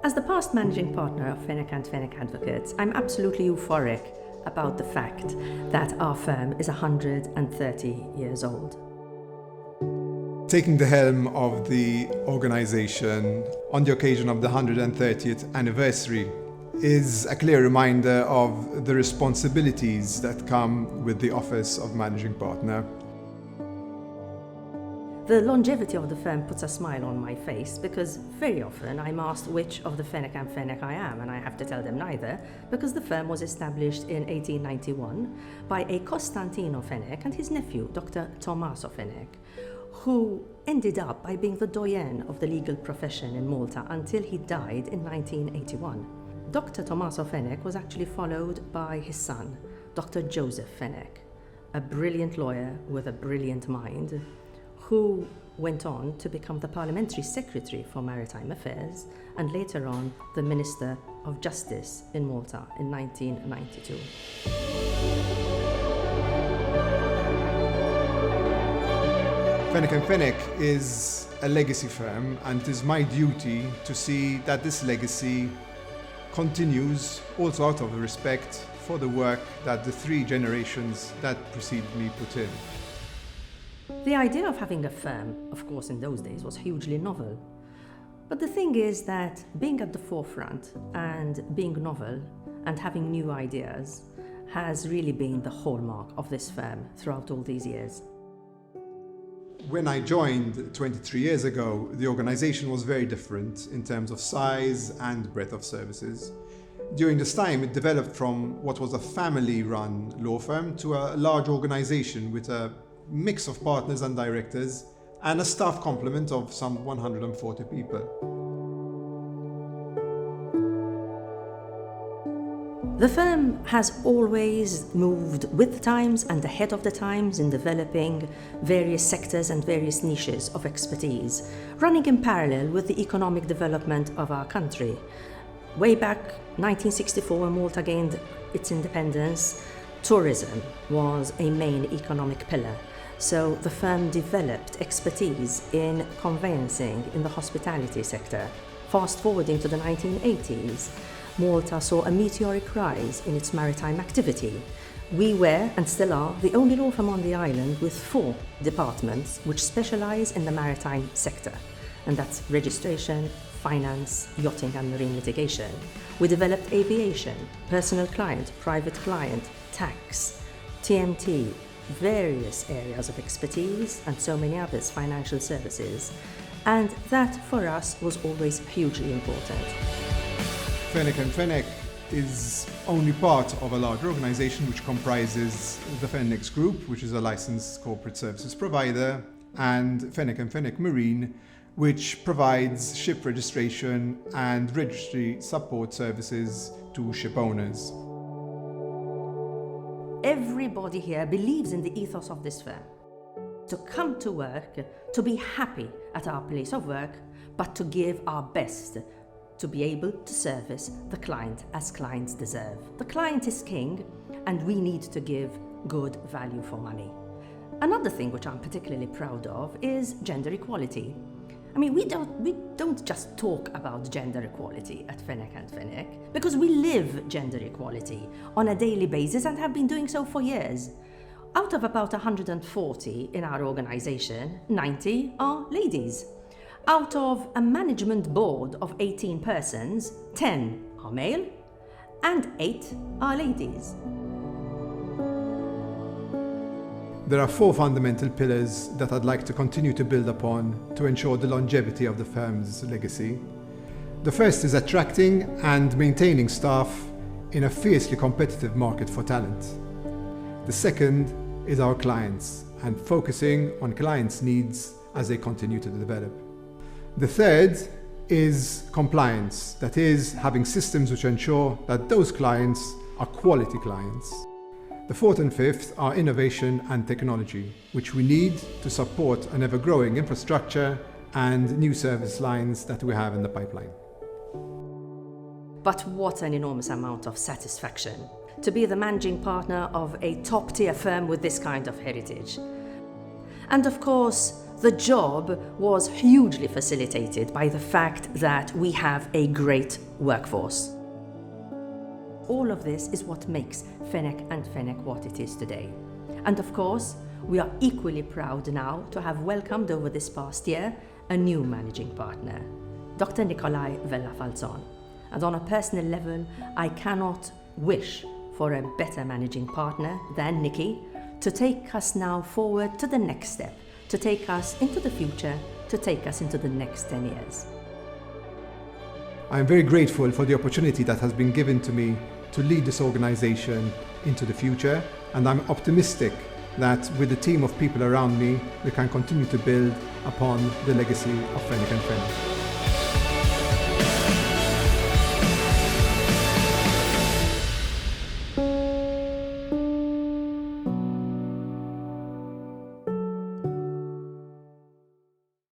As the past managing partner of Fenech Fenech Advocates, I'm absolutely euphoric about the fact that our firm is 130 years old. Taking the helm of the organization on the occasion of the 130th anniversary is a clear reminder of the responsibilities that come with the office of managing partner. The longevity of the firm puts a smile on my face because very often I'm asked which of the Fenech Fenech I am, and I have to tell them neither, because the firm was established in 1891 by a Costantino Fenech and his nephew, Dr. Tommaso Fenech, who ended up by being the doyen of the legal profession in Malta until he died in 1981. Dr. Tommaso Fenech was actually followed by his son, Dr. Joseph Fenech, a brilliant lawyer with a brilliant mind, who went on to become the Parliamentary Secretary for Maritime Affairs and later on the Minister of Justice in Malta in 1992. Fenech Fenech is a legacy firm, and it is my duty to see that this legacy continues also out of respect for the work that the three generations that preceded me put in. The idea of having a firm, of course in those days, was hugely novel. But the thing is that being at the forefront and being novel and having new ideas has really been the hallmark of this firm throughout all these years. When I joined 23 years ago, the organization was very different in terms of size and breadth of services. During this time, it developed from what was a family-run law firm to a large organization with a mix of partners and directors and a staff complement of some 140 people. The firm has always moved with the times and ahead of the times in developing various sectors and various niches of expertise, running in parallel with the economic development of our country. Way back 1964, when Malta gained its independence, tourism was a main economic pillar. So the firm developed expertise in conveyancing in the hospitality sector. Fast forwarding to the 1980s, Malta saw a meteoric rise in its maritime activity. We were, and still are, the only law firm on the island with 4 departments which specialise in the maritime sector, and that's registration, finance, yachting and marine litigation. We developed aviation, personal client, private client, tax, TMT, various areas of expertise and so many others, financial services, and that for us was always hugely important. Fenech Fenech is only part of a larger organization which comprises the Fenech Group, which is a licensed corporate services provider, and Fenech Fenech Marine, which provides ship registration and registry support services to ship owners. Everybody here believes in the ethos of this firm. To come to work, to be happy at our place of work, but to give our best to be able to service the client as clients deserve. The client is king, and we need to give good value for money. Another thing which I'm particularly proud of is gender equality. I mean, we don't just talk about gender equality at Fenech Fenech, because we live gender equality on a daily basis and have been doing so for years. Out of about 140 in our organisation, 90 are ladies. Out of a management board of 18 persons, 10 are male and 8 are ladies. There are 4 fundamental pillars that I'd like to continue to build upon to ensure the longevity of the firm's legacy. The first is attracting and maintaining staff in a fiercely competitive market for talent. The second is our clients and focusing on clients' needs as they continue to develop. The third is compliance, that is, having systems which ensure that those clients are quality clients. The fourth and fifth are innovation and technology, which we need to support an ever-growing infrastructure and new service lines that we have in the pipeline. But what an enormous amount of satisfaction to be the managing partner of a top-tier firm with this kind of heritage. And of course, the job was hugely facilitated by the fact that we have a great workforce. All of this is what makes Fenech and Fenech what it is today. And of course, we are equally proud now to have welcomed over this past year a new managing partner, Dr. Nikolai Vella-Falzon. And on a personal level, I cannot wish for a better managing partner than Nikki to take us now forward to the next step, to take us into the future, to take us into the next 10 years. I am very grateful for the opportunity that has been given to me to lead this organization into the future, and I'm optimistic that with the team of people around me, we can continue to build upon the legacy of Fenech and Fenech.